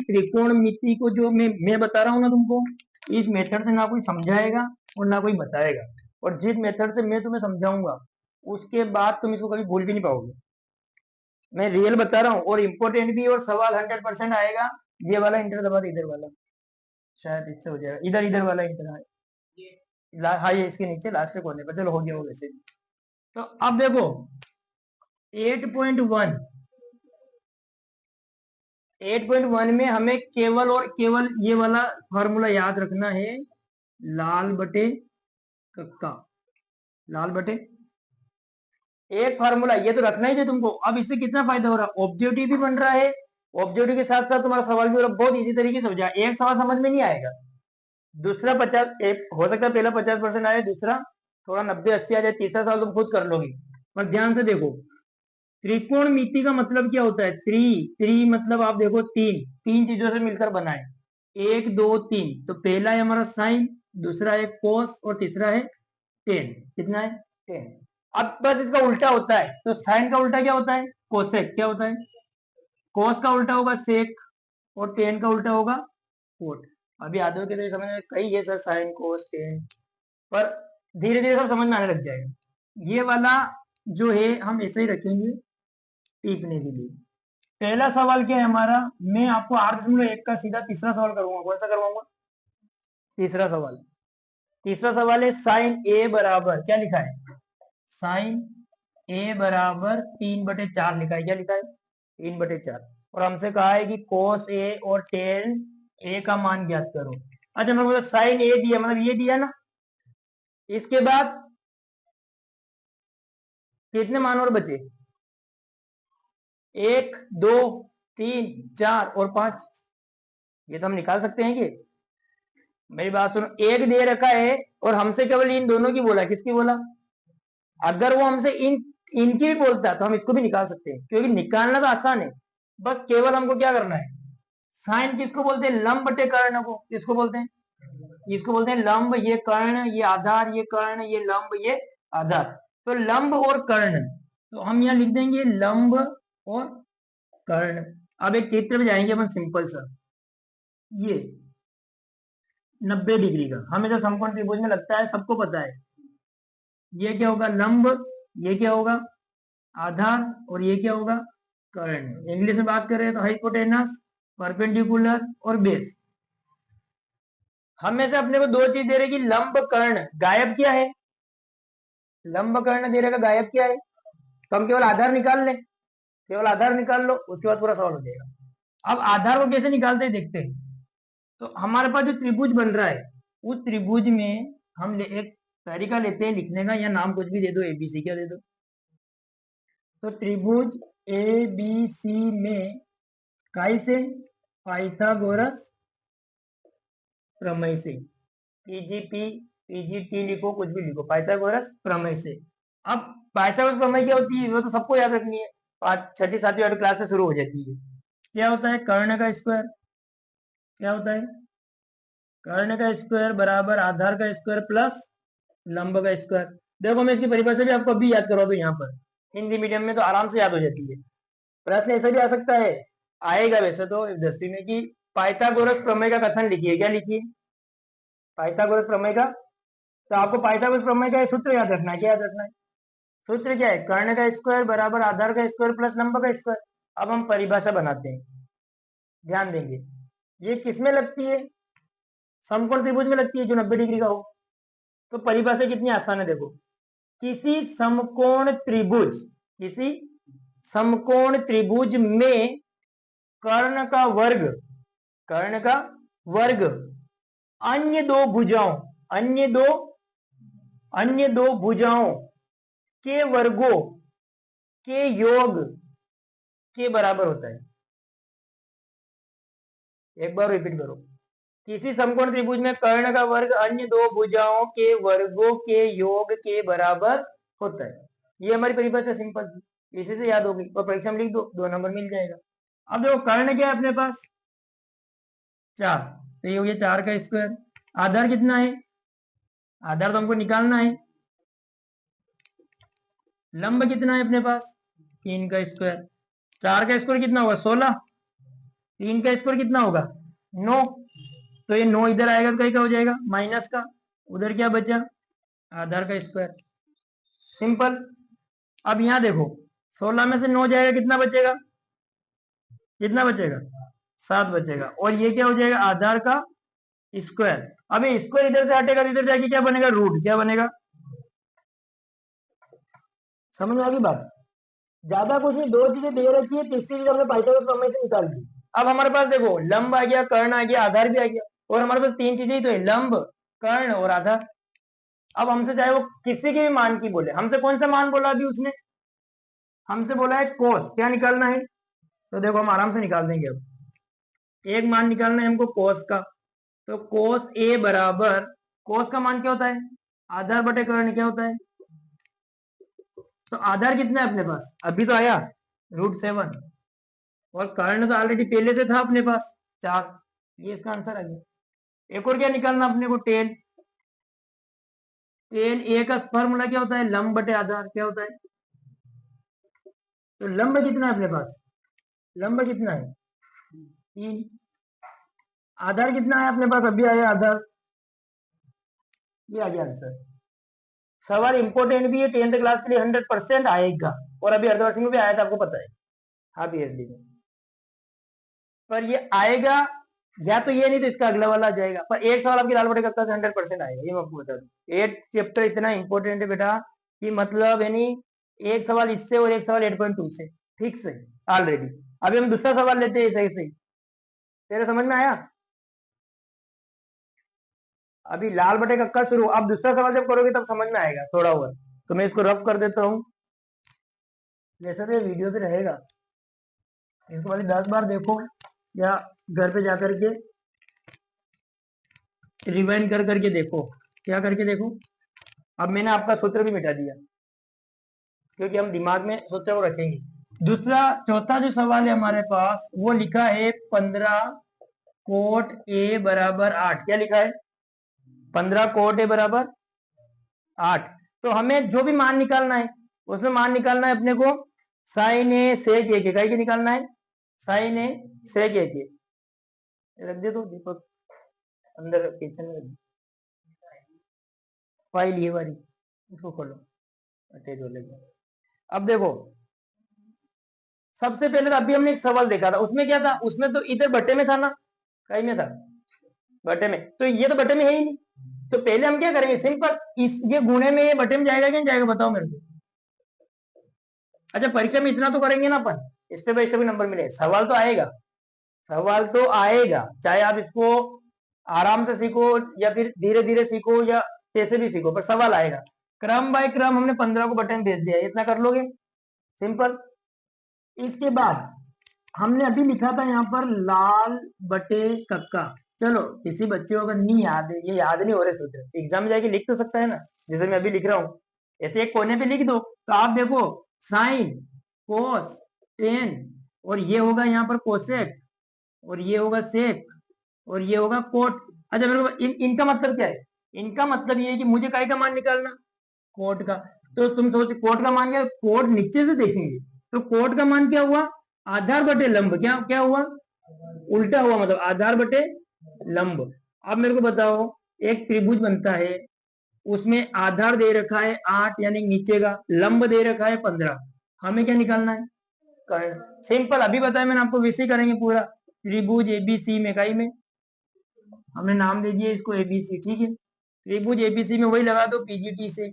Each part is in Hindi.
त्रिकोणमिति को जो मैं बता रहा हूँ ना तुमको, इस मेथड से ना कोई समझाएगा और ना कोई बताएगा, और जिस मेथड से मैं तुम्हें समझाऊंगा उसके बाद तुम इसको कभी भूल भी नहीं पाओगे। मैं रियल बता रहा हूँ और इम्पोर्टेंट भी, और सवाल 100% आएगा। ये वाला इंटर दबा दे, इधर वाला शायद इससे हो जाएगा, इधर इधर वाला इंटर है। हाँ ये इसके नीचे लास्ट के कोने पर, चलो हो गया वो वैसे भी। तो अब देखो 8.1 8.1 में हमें केवल और केवल ये वाला फॉर्मूला याद रखना है, लाल बटे कक्का, लाल बटे एक फार्मूला, ये तो रखना ही है तुमको। अब इससे कितना फायदा हो रहा है, ऑब्जेक्टिव भी बन रहा है, ऑब्जेक्टिव के साथ साथ तुम्हारा सवाल भी हो रहा है, बहुत इजी तरीके से हो जाए। एक सवाल समझ में नहीं आएगा, दूसरा 50, एक हो सकता है पहला 50% आए, दूसरा थोड़ा 90-80 आ जाए, तीसरा सवाल तुम खुद कर लोगे। पर ध्यान से देखो, त्रिकोणमिति का मतलब क्या होता है, त्रि मतलब आप देखो तीन, तीन चीजों से मिलकर बना है, 1 2 3। तो पहला है हमारा साइन, दूसरा है कोस और तीसरा है टेन। कितना है, 10। अब बस इसका उल्टा होता है, तो साइन का उल्टा क्या होता है, कोसेक। क्या होता है, कोस का उल्टा होगा सेक, और टेन का उल्टा होगा कोट। अभी आधे के तो समझ में कई है सर, साइन कोस टेन, पर धीरे धीरे सब समझ में आने लग जाएगा। ये वाला जो है हम ऐसे ही रखेंगे टीपने के लिए। पहला सवाल क्या है हमारा, मैं आपको 8.1 का सीधा तीसरा सवाल करूंगा। कौन सा करवाऊंगा, तीसरा सवाल। तीसरा सवाल है साइन ए बराबर, क्या लिखा है, साइन ए बराबर 3/4 लिखा है। क्या लिखा है, 3/4। और हमसे कहा है कि कोस ए और टेन ए का मान ज्ञात करो। अच्छा मैं मतलब साइन ए दिया, मतलब ये दिया ना, इसके बाद कितने मान और बचे, 1 2 3 4 और 5। ये तो हम निकाल सकते हैं कि, मेरी बात सुनो, एक दे रखा है और हमसे केवल इन दोनों की बोला, किसकी बोला, अगर वो हमसे इनकी भी बोलता तो हम इसको भी निकाल सकते हैं, क्योंकि निकालना तो आसान है। बस केवल हमको क्या करना है, साइन किसको बोलते हैं, लंब बटे कर्ण को किसको बोलते हैं, इसको बोलते हैं लंब, ये कर्ण, ये आधार, ये कर्ण, ये लंब, ये आधार। तो लंब और कर्ण, तो हम यहाँ लिख देंगे लंब और कर्ण। अब एक चित्र में जाएंगे अपन सिंपल सा, ये 90 डिग्री का हमें जो समकोण त्रिभुज में लगता है सबको पता है, ये क्या होगा लंब, ये क्या होगा आधार, और ये क्या होगा कर्ण। इंग्लिश में बात करें तो हाइपोटेनस, परपेंडिकुलर और बेस। हमें से अपने को दो चीज दे रहे कि लंब कर्ण, गायब क्या है, लंब कर्ण दे रहेगा, गायब क्या है, तो हम केवल आधार निकाल लें, केवल आधार निकाल लो, उसके बाद पूरा सवाल हो जाएगा। अब आधार को कैसे निकालते हैं देखते हैं। तो हमारे पास जो त्रिभुज बन रहा है, उस त्रिभुज में हम एक तरीका लेते हैं लिखने का, या नाम कुछ भी दे दो, एबीसी क्या दे दो। तो त्रिभुज ए बी सी में काय से, पाइथागोरस प्रमेय से, पीजीपी पीजीटी लिखो, कुछ भी लिखो, पाइथागोरस प्रमेय से। अब पाइथागोरस प्रमेय क्या होती है, वो तो सबको याद रखनी है, 6ठी 7वीं 8वीं क्लास से शुरू हो जाती है। क्या होता है, कर्ण का स्क्वायर, क्या होता है, कर्ण का स्क्वायर बराबर आधार का स्क्वायर प्लस लंब का स्क्वायर। देखो मैं इसकी परिभाषा भी आपको अभी याद करवा दूं, यहाँ पर हिंदी मीडियम में तो आराम से याद हो जाती है। प्रश्न ऐसा भी आ सकता है, आएगा वैसे तो 10वीं में, कि पाइथागोरस प्रमेय का कथन लिखिए। क्या लिखिए, पाइथागोरस प्रमेय का। तो आपको पाइथागोरस प्रमेय का सूत्र याद रखना है। क्या याद रखना है, सूत्र क्या है, कर्ण का स्क्वायर बराबर आधार का स्क्वायर प्लस लंब का स्क्वायर। अब हम परिभाषा बनाते हैं, ध्यान देंगे। ये किसमें लगती है, समकोण त्रिभुज में लगती है जो 90 डिग्री का हो। तो परिभाषा कितनी आसान है, देखो, किसी समकोण त्रिभुज, किसी समकोण त्रिभुज में कर्ण का वर्ग, कर्ण का वर्ग अन्य दो भुजाओं, अन्य दो भुजाओं के वर्गों के योग के बराबर होता है। एक बार रिपीट करो, किसी समकोण त्रिभुज में कर्ण का वर्ग अन्य दो भुजाओं के वर्गों के योग के बराबर होता है। ये हमारी परिभाषा सिंपल थी, इसी से याद होगी, और परीक्षा में लिख दो, 2 नंबर मिल जाएगा। अब देखो कर्ण क्या है अपने पास, 4, तो ये हो गया 4 का स्क्वायर। आधार कितना है, आधार तो हमको निकालना है। लंब कितना है अपने पास, 3 का स्क्वायर। 4 का स्क्वायर कितना होगा, 16। 3 का स्क्वायर कितना होगा 9, तो ये 9 इधर आएगा तो कहीं का हो जाएगा माइनस का, उधर क्या बचा आधार का स्क्वायर, सिंपल। अब यहाँ देखो 16 में से 9 जाएगा कितना बचेगा, कितना बचेगा 7 बचेगा, और ये क्या हो जाएगा आधार का स्क्वायर। अब ये स्क्वायर इधर से हटेगा तो इधर जाके क्या बनेगा रूट, क्या बनेगा, समझ में आ गई बात। ज्यादा कुछ नहीं, दो चीजें दे रखी है, तीसरी चीज हमने पाइथागोरस प्रमेय से निकाल दी। अब हमारे पास देखो लंब आ गया, कर्ण आ गया, आधार भी आ गया, और हमारे पास 3 चीजें ही तो है, लंब कर्ण और आधार। अब हमसे चाहे वो किसी के भी मान की बोले, हमसे कौन सा मान बोला अभी उसने, हमसे बोला है कोस, क्या निकालना है, तो देखो हम आराम से निकाल देंगे। अब एक मान निकालना है हमको कोस का, तो कोस ए बराबर, कोस का मान क्या होता है आधार बटे कर्ण, क्या होता है, तो आधार कितना है अपने पास अभी तो आया √7, और कर्ण तो ऑलरेडी पहले से था अपने पास 4, ये इसका आंसर आ गया। एक और क्या निकालना अपने को टेन, टेन ए का फॉर्मूला क्या होता है लंब बटे आधार, क्या होता है, तो लंब कितना है अपने पास, लंब कितना है 3, आधार कितना है अपने पास अभी आया आधार, ये आ गया आंसर। सवाल इंपॉर्टेंट भी है, 10th क्लास के लिए 100% आएगा, और अभी अर्धवार्षिक में भी आया था आपको पता है, हाँ PhD में, पर ये आएगा या तो ये नहीं तो इसका अगला वाला आ जाएगा, पर एक सवाल आपकी लाल बटे कक्का से 100% आएगा, ये मैं आपको बता दूं। 8 चैप्टर इतना इंपॉर्टेंट है बेटा कि मतलब यानी एक सवाल इससे और एक सवाल 8.2 से फिक्स है ऑलरेडी। अभी हम दूसरा सवाल लेते हैं, सही सही तेरे समझ में आया, अभी लाल बटे कक्का शुरू, अब दूसरा सवाल जब करोगे तब समझ में आएगा थोड़ा और, तो मैं इसको रफ कर देता हूँ, जैसे तो ये वीडियो पे रहेगा, इसको वाली 10 बार देखो या घर पे जाकर के रिवाइंड कर करके देखो, क्या करके देखो। अब मैंने आपका सूत्र भी मिटा दिया क्योंकि हम दिमाग में सूत्र को रखेंगे। दूसरा चौथा जो सवाल है हमारे पास वो लिखा है 15 कोट ए बराबर 8, क्या लिखा है 15 कोट ए बराबर 8, तो हमें जो भी मान निकालना है उसमें मान निकालना है अपने को साइन ए सेक ए के, कहीं के निकालना है साइन ए सेक ए के, रख दे तो दीपक अंदर किचन में फाइल ये वाली, इसको खोलो अटैच हो लेगा। अब देखो सबसे पहले तो अभी हमने एक सवाल देखा था, उसमें क्या था, उसमें तो इधर बटे में था ना, कहीं में था बटे में, तो ये तो बटे में है ही नहीं, तो पहले हम क्या करेंगे सिंपल, इस ये गुणे में ये बटे में जाएगा कि नहीं जाएगा बताओ मेरे को। अच्छा परीक्षा में इतना तो करेंगे ना अपन, स्टेप बाय स्टेप नंबर मिले, सवाल तो आएगा, सवाल तो आएगा, चाहे आप इसको आराम से सीखो या फिर धीरे धीरे सीखो या कैसे भी सीखो, पर सवाल आएगा। क्रम बाय क्रम हमने 15 को बटन भेज दिया, इतना कर लोगे सिंपल। इसके बाद हमने अभी लिखा था यहाँ पर लाल बटे कक्का, चलो किसी बच्चे को अगर नहीं याद है, ये याद नहीं हो रहे सूत्र, एग्जाम में जाके लिख तो सकता है ना, जैसे मैं अभी लिख रहा हूँ ऐसे एक कोने पे लिख दो, तो आप देखो साइन कोस टेन, और ये होगा यहाँ पर कोसेक, और ये होगा सेक, और ये होगा कोट। अच्छा मेरे को इनका मतलब क्या है, इनका मतलब ये है कि मुझे काय का मान निकालना कोट का, तो तुम सोचो कोट का मान क्या, कोट नीचे से देखेंगे तो कोट का मान क्या हुआ आधार बटे लंब, क्या क्या हुआ उल्टा हुआ, मतलब आधार बटे लंब। अब मेरे को बताओ एक त्रिभुज बनता है, उसमें आधार दे रखा है 8 यानी नीचे का, लंब दे रखा है 15, हमें क्या निकालना है कर्ण, सिंपल अभी बताया मैंने आपको, वैसे ही करेंगे पूरा त्रिभुज एबीसी में, कई में हमने नाम दे दिया इसको एबीसी, ठीक है, त्रिभुज एबीसी में वही लगा दो पीजीटी से,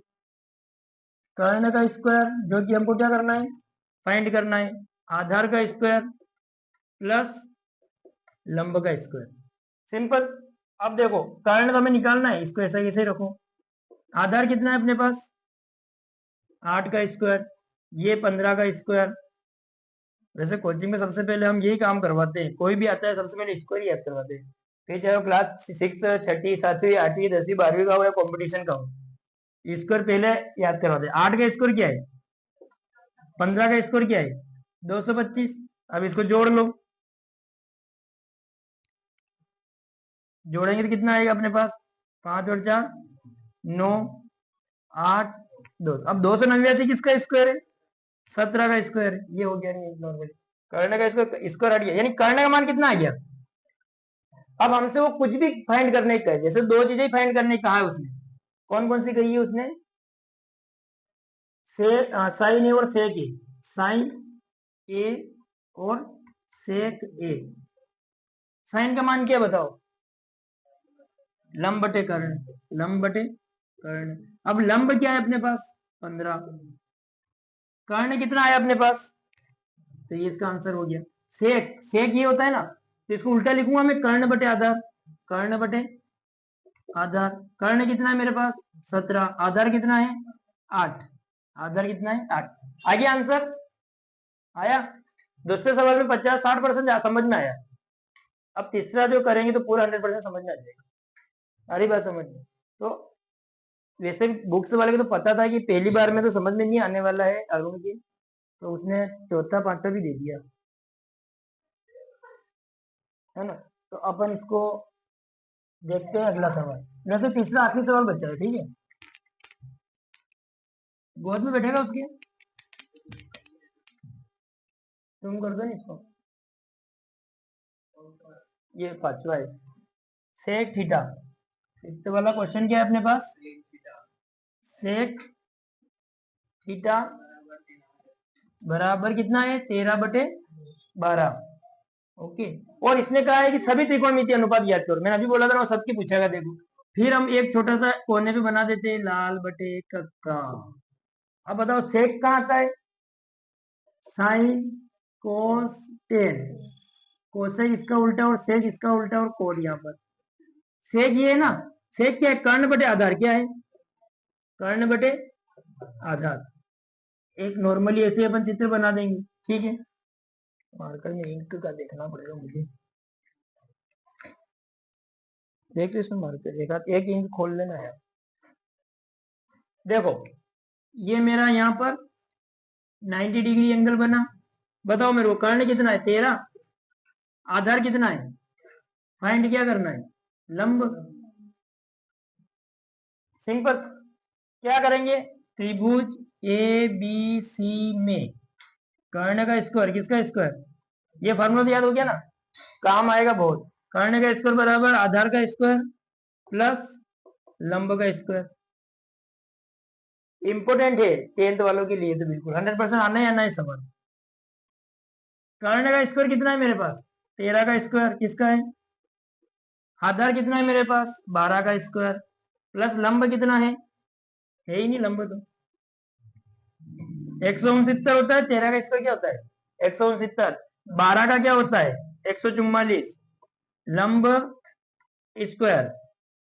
कर्ण का स्क्वायर जो कि हमको क्या करना है फाइंड करना है, आधार का स्क्वायर प्लस लंब का स्क्वायर, सिंपल। अब देखो कर्ण तो हमें निकालना है, इसको ऐसा कैसे रखो, आधार कितना है अपने पास 8 का स्क्वायर, ये 15 का स्क्वायर, वैसे कोचिंग में सबसे पहले हम यही काम करवाते हैं, कोई भी आता है सबसे पहले स्क्वायर ही याद करवाते हैं, फिर चाहे क्लास 6 छठी 7वीं 8वीं 10वीं 12वीं का हो या कॉम्पिटिशन का हो, स्क्वायर पहले याद करवाते हैं। 8 का स्क्वायर क्या है 15 का स्क्वायर क्या है 225, अब इसको जोड़ लो, जोड़ेंगे तो कितना आएगा अपने पास 5 और 4 9 8 2, अब 289 किसका स्क्वायर है 17 का स्क्वायर है, ये हो गया नहीं नॉर्मली। कर्ण का स्क्वायर हट गया, यानी कर्ण का मान कितना आ गया। अब हमसे वो कुछ भी फाइंड करने का है, जैसे दो चीजें फाइंड करने कहा है उसने, कौन कौन सी कही है उसने, साइन ए और सेक ए, साइन ए और सेक ए। साइन का मान क्या बताओ, लंब बटे कर्ण, लंब बटे कर्ण। अब लंब क्या है अपने पास 15, कर्ण कितना है अपने पास, तो ये इसका आंसर हो गया। सेक, सेक ये होता है ना, तो इसको उल्टा लिखूंगा मैं, कर्ण बटे आधार, कर्ण बटे आधार। कर्ण कितना है मेरे पास 17, आधार कितना है 8, आधार कितना है 8। आ गया आंसर, आया। दूसरे सवाल में 50-60% समझ में आया। अब तीसरा जो करेंगे तो पूरा 100% समझ में आ जाएगा, सारी बात समझ में। तो वैसे बुक्स वाले को तो पता था कि पहली बार में तो समझ में नहीं आने वाला है अरुण के, तो उसने चौथा पांचवा भी दे दिया है ना। तो अपन इसको देखते हैं अगला सवाल। वैसे तीसरा आखिरी सवाल बचा है, ठीक है। गोद में बैठेगा उसके, तुम कर दो ना इसको, ये पांचवा है। सेक थीटा, फिफ्थ वाला क्वेश्चन क्या है अपने पास, सेक थीटा बराबर कितना है 13/12। ओके, और इसने कहा है कि सभी त्रिकोणमितीय अनुपात ज्ञात करो। मैंने अभी बोला था ना सबकी पूछेगा, देखो। फिर हम एक छोटा सा कोने पे बना देते हैं लाल बटे कक्का। अब बताओ सेक कहाँ आता है, साइन कोस टेन, कोसेक इसका उल्टा और सेक इसका उल्टा और कोड यहाँ पर। सेक ये है ना, सेक क्या है, कर्ण बटे आधार, क्या है कर्ण बटे आधार। एक नॉर्मली ऐसे अपन चित्र बना देंगे, ठीक है। मार्कर में इंक का देखना पड़ेगा मुझे, देख लो इसमें मार्कर, एक इंक खोल लेना है। देखो ये मेरा यहाँ पर 90 डिग्री एंगल बना। बताओ मेरे को कर्ण कितना है 13, आधार कितना है, फाइंड क्या करना है, लंब। सिंपल, क्या करेंगे, त्रिभुज ए बी सी में कर्ण का स्क्वायर, किसका स्क्वायर, ये फार्मूला तो याद हो गया ना, काम आएगा बहुत। कर्ण का स्क्वायर बराबर आधार का स्क्वायर प्लस लंब का स्क्वायर। इंपोर्टेंट है 10th वालों के लिए, तो बिल्कुल 100% आना ही आना है सवाल। कर्ण का स्क्वायर कितना है मेरे पास 13 का स्क्वायर, किसका है, आधार कितना है मेरे पास 12 का स्क्वायर प्लस लंब कितना है ही नहीं लंब, तो 169 होता है। 13 का स्क्वायर क्या होता है 169, 12 का क्या होता है 144, लंब स्क्वायर।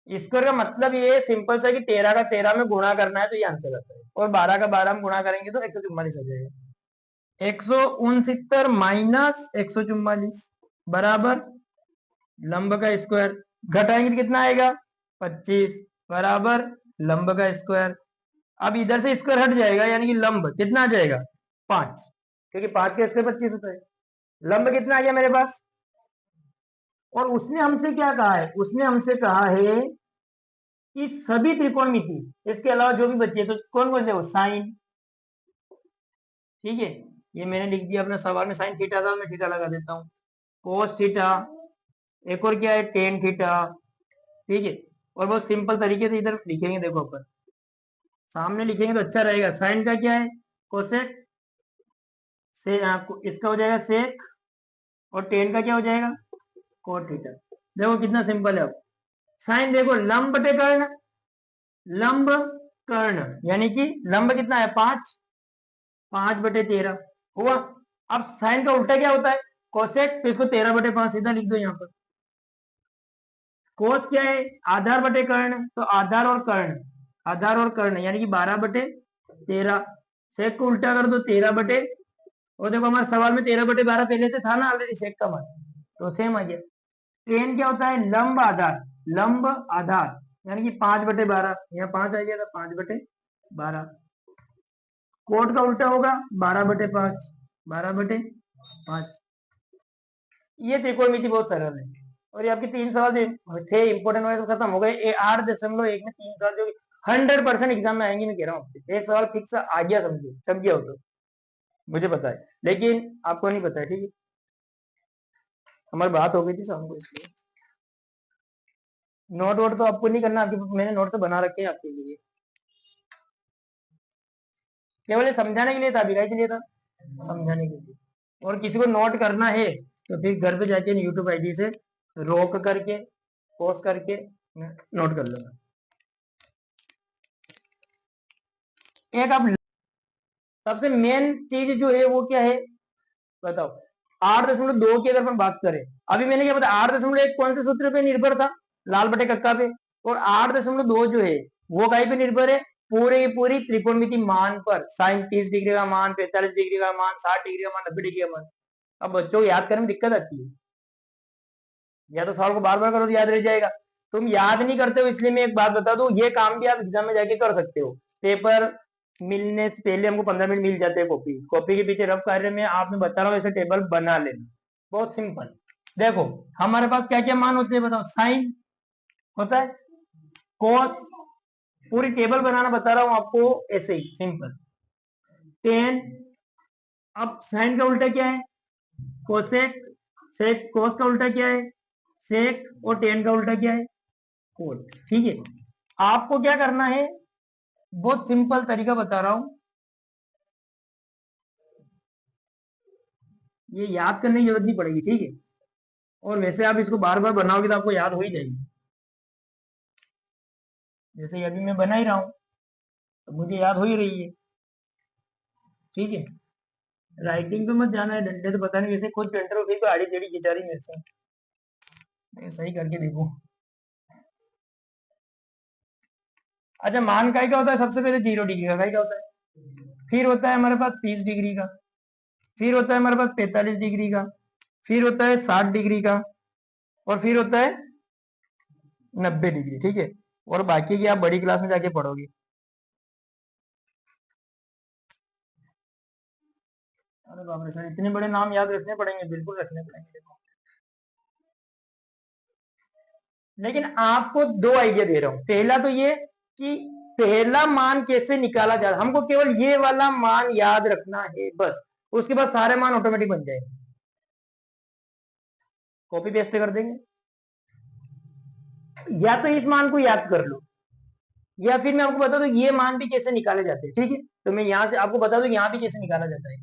स्क्वायर का मतलब ये सिंपल सा कि 13 का 13 में गुणा करना है तो ये आंसर आता है, और 12 का 12 में गुणा करेंगे तो 144 हो जाएगा। 169 माइनस 144 बराबर लंब का स्क्वायर, घटाएंगे तो कितना आएगा 25 बराबर लंब का स्क्वायर। अब इधर से स्क्वायर हट जाएगा, यानी कि लंब कितना आ जाएगा 5, क्योंकि 5 का स्क्वायर 25 होता है। लंब कितना आ गया मेरे पास, और उसने हमसे क्या कहा है, उसने हमसे कहा है कि सभी त्रिकोणमिति, इसके अलावा जो भी बचे, तो कौन कौन से वो साइन, ठीक है। ये मैंने लिख दिया अपने सवाल में, साइन थीटा था, मैं थीटा लगा देता हूँ, कोस थीटा, एक और क्या है टेन थीटा, ठीक है। और बहुत सिंपल तरीके से इधर लिखेंगे, देखो अपन सामने लिखेंगे तो अच्छा रहेगा। साइन का क्या है कोसेक, से इसका हो जाएगा सेक, और टेन का क्या हो जाएगा कोट थीटा। देखो कितना सिंपल है। अब साइन देखो लंब बटे कर्ण, लंब कर्ण, यानी कि लंब कितना है 5, 5/13 हुआ। अब साइन का उल्टा क्या होता है कोसेक, तो इसको 13/5 सीधा लिख दो यहाँ पर। कोस क्या है आधार बटे कर्ण, तो आधार और कर्ण, आधार और कर्ण यानी कि 12/13। सेक को उल्टा कर दो 13 और देखो हमारे सवाल में 13/12 पहले से था ना ऑलरेडी सेक का मान, तो सेम आ गया। टेन क्या होता है लंब आधार, लंब आधार यानी कि 5/12, यहाँ 5 आ गया था 5/12। कोट का उल्टा होगा 12/5, 12/5। ये त्रिकोणमिति बहुत सरल है, और ये आपके 3 सवाल थे इंपोर्टेंट वाले तो खत्म हो गए। 8.1 में 3 सवाल जो 100% एग्जाम में आएंगे, मैं कह रहा हूँ आपसे। एक सवाल फिक्स आ गया, समझो, समझ गया हो तो मुझे पता है। लेकिन आपको नहीं पता है, ठीक है। हमारी बात हो गई थी शाम को, इसलिए नोट वोट तो आपको नहीं करना, आपके मैंने नोट तो बना रखे हैं आपके लिए, केवल समझाने के लिए था, अभिगाई के लिए था, समझाने के लिए। और किसी को नोट करना है तो फिर घर पे जाके यूट्यूब आईडी से रोक करके पॉज करके नोट कर लेना। एक आप सबसे मेन चीज जो है वो क्या है बताओ, 8.2 की अगर हम बात करें, अभी मैंने क्या बताया, 8.1 कौन से सूत्र पे निर्भर था, लाल बटे कक्का पे, और 8.2 जो है वो कहीं पे निर्भर है, पूरे की पूरी त्रिकोणमिति मान पर, साइन 30 डिग्री का मान, 45 डिग्री का मान, 60 डिग्री का मान, 90 डिग्री का मान। अब बच्चों को याद करने में दिक्कत आती है, या तो सवाल को बार बार करो तो याद रह जाएगा, तुम याद नहीं करते हो, इसलिए मैं एक बात बता दूं, ये काम भी आप एग्जाम में जाके कर सकते हो। पेपर मिलने से पहले हमको 15 मिनट मिल जाते हैं, कॉपी के पीछे रफ कार्य में आपने बता रहा हूँ ऐसे टेबल बना लेना, बहुत सिंपल। देखो हमारे पास क्या क्या मान होते हैं बताओ, साइन होता है, कोस, पूरी टेबल बनाना बता रहा हूं आपको ऐसे ही सिंपल, टेन, अब साइन का उल्टा क्या है, कोसेक, सेक, कोस का उल्टा क्या है, सेक, और टेन का उल्टा क्या है, कोट, ठीक है। आपको क्या करना है, बहुत सिंपल तरीका बता रहा हूं, ये याद करने की जरूरत नहीं पड़ेगी, ठीक है। और वैसे आप इसको बार बार बनाओगे तो आपको याद हो ही जाएगी, जैसे अभी मैं बना ही रहा हूं तो मुझे याद हो ही रही है, ठीक है। राइटिंग पे मत जाना है, डंडे तो पता नहीं, वैसे खुद पेंटर फिर भी आड़ी टेढ़ी खिंचा रही मेरे से, मैं सही करके देखो। अच्छा, मान का होता है सबसे पहले 0 डिग्री का होता है, फिर होता है हमारे पास 30 डिग्री का, फिर होता है हमारे पास 45 डिग्री का, फिर होता है 60 डिग्री का, और फिर होता है 90 डिग्री, ठीक है। और बाकी की आप बड़ी क्लास में जाके पढ़ोगे। अरे बाप रे सर, इतने बड़े नाम याद रखने पड़ेंगे, बिल्कुल रखने पड़ेंगे। लेकिन आपको दो आइडिया दे रहा हूं, पहला तो ये कि पहला मान कैसे निकाला जाए, हमको केवल ये वाला मान याद रखना है बस, उसके बाद सारे मान ऑटोमेटिक बन जाएंगे, कॉपी पेस्ट कर देंगे, या तो इस मान को याद कर लो, या फिर मैं आपको बता दूं ये मान भी कैसे निकाले जाते हैं, ठीक है। तो मैं यहां से आपको बता दूं यहाँ भी कैसे निकाला जाता है।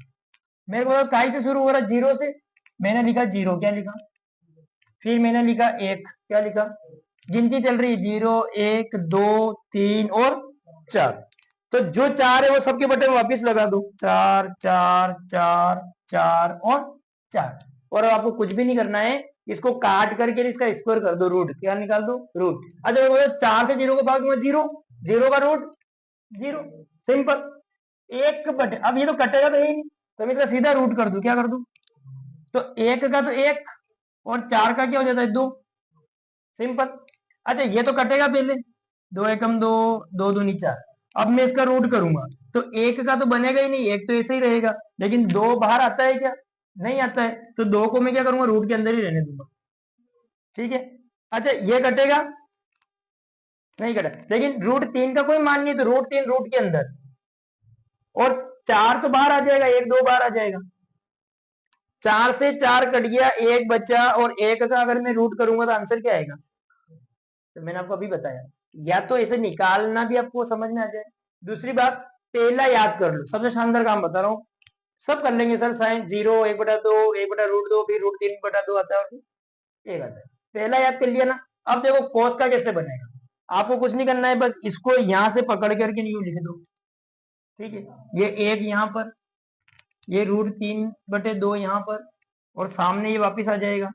मेरे को काय से शुरू हो रहा है, 0 से, मैंने लिखा 0, क्या लिखा, फिर मैंने लिखा 1, क्या लिखा, गिनती चल रही है 0 1 2 3 और 4, तो जो 4 है वो सबके बटन वापस लगा दो, 4 4 4 4 और 4, और आपको कुछ भी नहीं करना है, इसको काट करके इसका स्क्वायर कर दो, रूट क्या निकाल दो, रूट। अच्छा 4 से 0 को भाग दूंगा, 0, 0 का रूट 0, सिंपल, एक बटे, अब ये तो कटेगा तो यही नहीं, तो मैं इसका सीधा रूट कर दू, क्या कर दू, तो 1 का तो 1 और 4 का क्या हो जाता है 2, सिंपल। अच्छा ये तो कटेगा पहले, 2 एकम 2, 2 दूनी 4, अब मैं इसका रूट करूंगा तो 1 का तो बनेगा ही नहीं, 1 तो ऐसे ही रहेगा, लेकिन 2 बाहर आता है क्या, नहीं आता है, तो 2 को मैं क्या करूंगा, रूट के अंदर ही रहने दूंगा, ठीक है। अच्छा ये कटेगा, नहीं कटा, लेकिन रूट 3 का कोई मान नहीं, तो रूट 3 रूट के अंदर, और 4 तो बाहर आ जाएगा, 1 2 बाहर आ जाएगा, 4 से 4 कट गया, 1 बचा, और 1 का अगर मैं रूट करूंगा तो आंसर क्या आएगा, तो मैंने आपको अभी बताया, या तो ऐसे निकालना भी आपको समझ में आ जाए, दूसरी बात पहला याद कर लो, सबसे शानदार काम बता रहा हूँ, सब कर लेंगे सर, साइन 0 1/2 1/√2, फिर √3/2 आता है, और फिर 1 आता है, पहला याद कर लिया ना। अब देखो कोस का कैसे बनेगा, आपको कुछ नहीं करना है, बस इसको यहां से पकड़ करके न्यू लिख दो, ठीक है, ये 1 यहाँ पर, ये √3/2 यहाँ पर, और सामने ये वापिस आ जाएगा,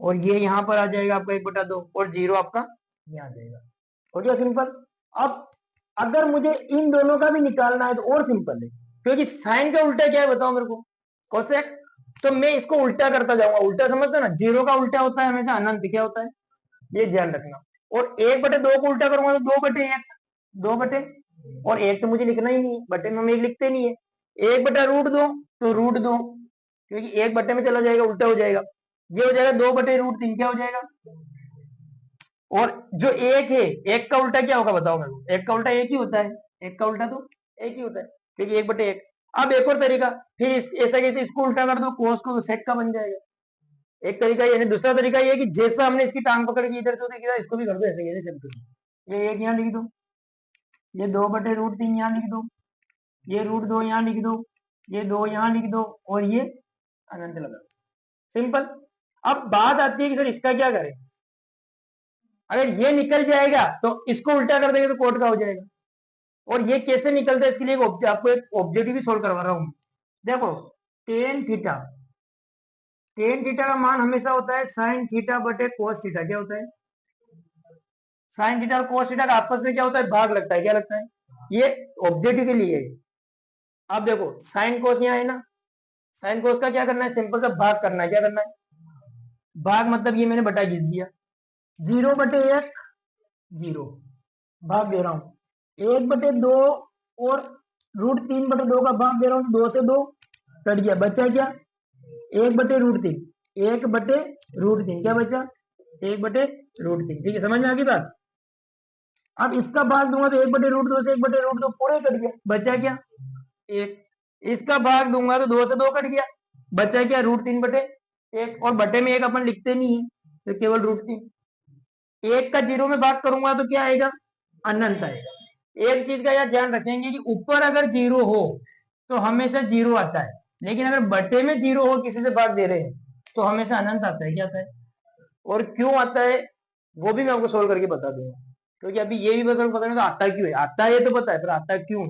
और ये यहाँ पर आ जाएगा आपका 1/2, और 0 आपका यहाँ आ जाएगा, हो गया सिंपल। अब अगर मुझे इन दोनों का भी निकालना है तो और सिंपल है, क्योंकि साइन का उल्टा क्या है बताओ मेरे को, कोसेक, तो मैं इसको उल्टा करता जाऊंगा, उल्टा समझते ना, 0 का उल्टा होता है हमेशा अनंत, क्या होता है, ये ध्यान रखना, और 1/2 को उल्टा करूंगा तो 2/1, 2 और 1 तो मुझे लिखना ही नहीं है, बटे में हम 1 लिखते नहीं है, 1/√2 तो √2, क्योंकि 1 बटे में चला जाएगा, उल्टा हो जाएगा, ये हो जाएगा 2/√3, क्या हो जाएगा, और जो 1 है, 1 का उल्टा क्या होगा बताओ मेरे को, 1 का उल्टा 1 ही होता है, 1 का उल्टा तो 1 ही होता है, क्योंकि 1/1, अब एक और तरीका, फिर ऐसा कैसे, इसको उल्टा कर दो, कोस को सेक का बन जाएगा। एक तरीका ये, दूसरा तरीका ये कि जैसा हमने इसकी टांग पकड़ के इधर से उधर किया, इसको भी कर दो ऐसे कैसे सिंपल। ये एक यहाँ लिख दो, ये 2/√3 यहाँ लिख दो, ये √2 यहाँ लिख दो, ये 2 यहाँ लिख दो, और ये अनंत लगा दो, सिंपल। अब बात आती है कि सर इसका क्या करें। अगर ये निकल जाएगा तो इसको उल्टा कर देंगे तो कोट का हो जाएगा। और ये कैसे निकलता है इसके लिए आपको एक ऑब्जेक्टिव भी सोल्व करवा रहा हूं। देखो टेन थीटा का मान हमेशा होता है साइन थीटा बटे कोस थीटा। क्या होता है? साइन थीटा और कोस थीटा का आपस में क्या होता है? भाग लगता है। क्या लगता है? ये ऑब्जेक्टिव के लिए है। आप देखो साइन कोस यहाँ है ना, साइन कोस का क्या करना है? सिंपल सा भाग करना है। क्या करना है? भाग मतलब ये मैंने बटा घिस दिया, 0/1 0 भाग दे रहा हूं, 1/2 और √3/2 का भाग दे रहा हूं, 2 से 2 कट गया, बचा क्या? 1/√3, 1/√3 क्या बचा? 1/√3। ठीक है, समझ में आ गई बात। अब इसका भाग दूंगा तो 1/√2 से 1/√2 पूरे कट गया, बचा क्या? 1। इसका भाग दूंगा तो 2 से 2 कट गया, बचा क्या? √3/1। और बटे में 1 अपन लिखते नहीं है तो केवल √3। 1 का 0 में भाग करूंगा तो क्या आएगा? अनंत आएगा। एक चीज का यार ध्यान रखेंगे कि ऊपर अगर 0 हो तो हमेशा 0 आता है, लेकिन अगर बटे में 0 हो, किसी से भाग दे रहे हैं, तो हमेशा अनंत आता है। क्या आता है? और क्यों आता है वो भी मैं आपको सोल्व करके बता दूंगा, क्योंकि अभी ये भी बस पता नहीं तो आता क्यों है। आता है ये तो पता है, पर आता क्यों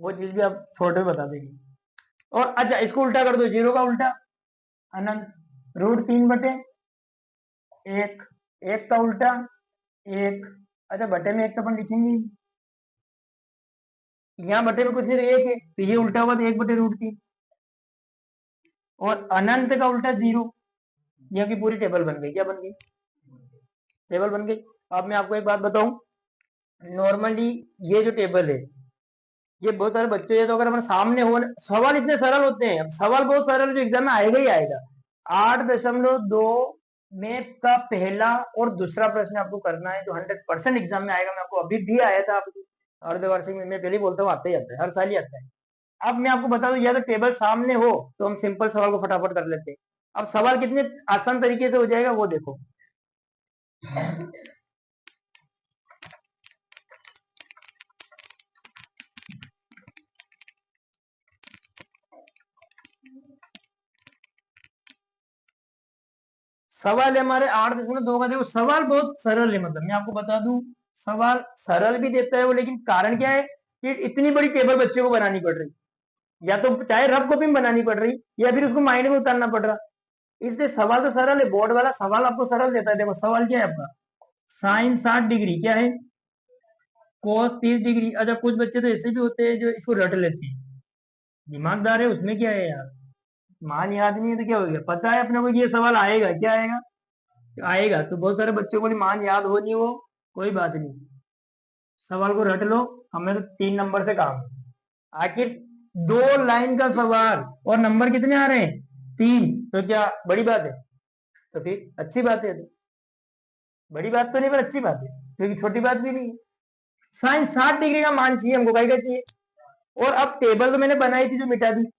वो चीज भी आप छोटे में बता देंगे। और अच्छा इसको उल्टा कर दो, 0 का उल्टा अनंत, √3/1, 1 का उल्टा 1। अच्छा बटे में 1 तो अपन लिखेंगे, यहाँ बटे में कुछ नहीं, 1 है तो ये उल्टा हुआ तो 1/√3। और अनंत का उल्टा 0। यहाँ की पूरी टेबल बन गई। क्या बन गई? टेबल बन गई। अब मैं आपको एक बात बताऊं, नॉर्मली ये जो टेबल है ये बहुत सारे बच्चे हैं, तो अगर हमारे सामने हो, सवाल इतने सरल होते हैं, सवाल बहुत सरल जो एग्जाम में आएगा ही आएगा। 8.2 में का पहला और दूसरा प्रश्न आपको करना है जो 100% एग्जाम में आएगा। मैं आपको अभी भी आया था आपको अर्धवार्षिक में, मैं पहले बोलता हूँ आता ही आता है, हर साल ही आता है। अब मैं आपको बता दूं, या तो टेबल सामने हो तो हम सिंपल सवाल को फटाफट कर लेते हैं। अब सवाल कितने आसान तरीके से हो जाएगा वो देखो। सवाल है हमारे 8.2 का। देखो सवाल बहुत सरल है, मतलब मैं आपको बता दूं सवाल सरल भी देता है वो, लेकिन कारण क्या है कि इतनी बड़ी टेबल बच्चे को बनानी पड़ रही, या तो चाहे रफ कॉपी में बनानी पड़ रही या फिर उसको माइंड में उतारना पड़ रहा। इसलिए सवाल तो सरल है, बोर्ड वाला सवाल आपको सरल देता है। देखो सवाल क्या है आपका, साइन 60 डिग्री क्या है? कोस 30 डिग्री। अच्छा कुछ बच्चे तो ऐसे भी होते हैं जो इसको रट लेते हैं, दिमागदार है, उसमें क्या है यार, मान याद नहीं है तो क्या हो गया, पता है अपने को ये सवाल आएगा। क्या आएगा? आएगा। तो बहुत सारे बच्चों को मान याद हो नहीं हो, कोई बात नहीं, सवाल को रट लो, हमें तो 3 नंबर से काम है। आखिर 2 लाइन का सवाल और नंबर कितने आ रहे हैं? 3, तो क्या बड़ी बात है? तो फिर अच्छी बात है, तो बड़ी बात तो नहीं पर अच्छी बात है, क्योंकि छोटी बात भी नहीं है। साइन 60 डिग्री का मान चाहिए हमको, क्या चाहिए? और अब टेबल तो मैंने बनाई थी जो मिटा दी।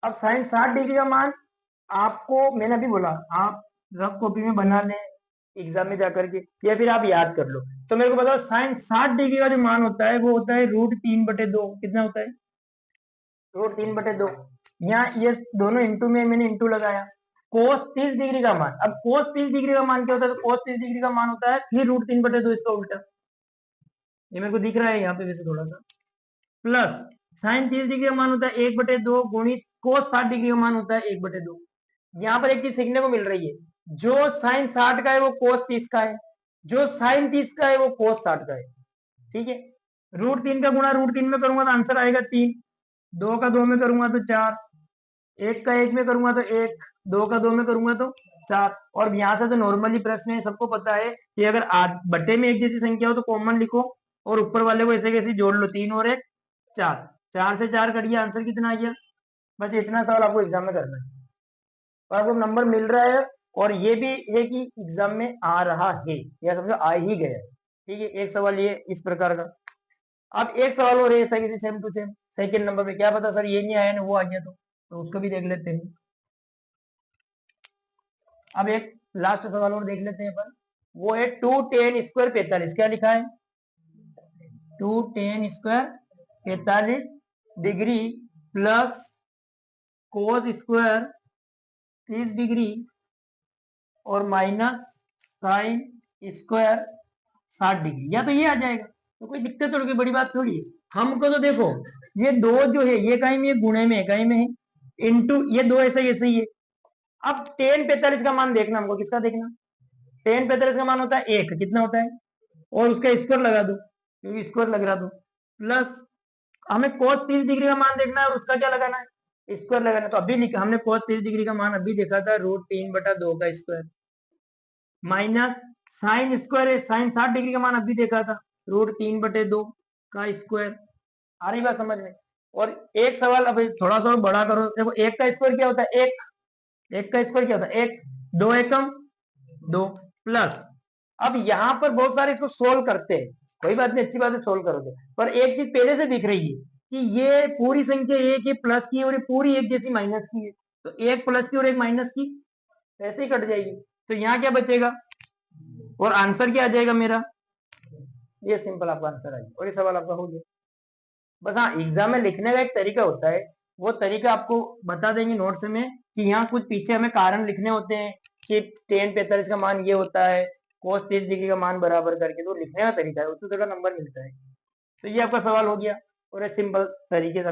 अब साइन 60 डिग्री का मान आपको मैंने अभी बोला, आप रफ कॉपी में बना लें एग्जाम में जाकर के, या फिर आप याद कर लो। तो मेरे को बताओ साइन 60 डिग्री का जो मान होता है वो होता है √3/2। कितना होता है? √3/2। यहाँ ये दोनों इंटू में मैंने इंटू लगाया। कोस 30 डिग्री का मान, अब कोस 30 डिग्री का मान क्या होता है? तो कोस 30 डिग्री का मान होता है फिर √3/2 इसका उल्टा। ये मेरे को दिख रहा है यहाँ पे वैसे थोड़ा सा, प्लस साइन 30 डिग्री का मान होता है 1/2 गुणित कोस 60 डिग्री का मान होता है 1/2। यहाँ पर एक चीज सीखने को मिल रही है, जो साइन 60 का है वो कोस 30 का है, जो साइन 30 का है वो कोस 60 का है। ठीक है, √3 का गुणा √3 में करूंगा तो आंसर आएगा 3, 2 का 2 में करूंगा तो 4, 1 का 1 में करूंगा तो 1, 2 का 2 में करूंगा तो 4। और यहाँ से तो नॉर्मली प्रश्न है, सबको पता है कि अगर बट्टे में एक जैसी संख्या हो तो कॉमन लिखो और ऊपर वाले को ऐसे कैसे जोड़ लो, 3 और 1 4, 4 से 4 कट गया, आंसर कितना आ गया? बस इतना सवाल आपको एग्जाम में करना है और आपको नंबर मिल रहा है, और ये भी है कि एग्जाम में आ रहा है, या समझो आ ही गया। ठीक है, एक सवाल ये इस प्रकार का। अब एक सवाल और है ऐसा कि same to same, second number पे क्या पता सर ये नहीं आया ना वो आ गया, तो उसको भी देख लेते हैं। अब एक लास्ट सवाल और देख लेते हैं अपन, वो है 2 tan स्क्वायर 45, क्या लिखा है 2 tan square 45 degree plus cos square 30 degree और माइनस साइन स्क्वायर 60 डिग्री, या तो ये आ जाएगा, तो कोई दिक्कत थोड़ी, कोई बड़ी बात थोड़ी है। हमको तो देखो ये दो जो है ये कहीं में, ये गुणे में है कहीं में है, इंटू ये दो ऐसा ही है। अब tan 45 का मान देखना हमको, किसका देखना, tan 45 का मान होता है 1, कितना होता है, और उसका स्क्वायर लगा दो क्योंकि स्क्वायर लग रहा दो, प्लस हमें cos 30 डिग्री का मान देखना है और उसका क्या लगाना है, स्क्वायर लगाना है। तो अभी लिखा हमने cos 30 डिग्री का मान अभी देखा था √3/2 का स्क्वायर, माइनस साइन स्क्वायर है, साइन 60 डिग्री का मान अभी देखा था √3/2 का स्क्वायर। आ रही बात समझ में। और एक सवाल अब थोड़ा सा और बड़ा करो, देखो एक का स्क्वायर क्या होता है, एक का स्क्वायर क्या होता है 1, 2 एकम 2, प्लस अब यहाँ पर बहुत सारे इसको सोल्व करते हैं, कोई बात नहीं, अच्छी बात है सोल्व करोगे, पर एक चीज पहले से दिख रही है कि ये पूरी संख्या एक ही प्लस की है और ये पूरी एक जैसी माइनस की है, तो एक प्लस की और एक माइनस की ऐसे ही कट जाएगी, तो यहाँ क्या बचेगा और आंसर क्या आ जाएगा मेरा, ये सिंपल आपका आंसर आएगा और ये सवाल आपका हो गया। बस हाँ, एग्जाम में लिखने का एक तरीका होता है, वो तरीका आपको बता देंगे नोट्स में कि यहाँ कुछ पीछे हमें कारण लिखने होते हैं कि tan 45 का मान ये होता है, cos 30 डिग्री का मान बराबर करके, तो लिखने का तरीका है, उससे थोड़ा नंबर मिलता है। तो ये आपका सवाल हो गया और एक सिंपल तरीके से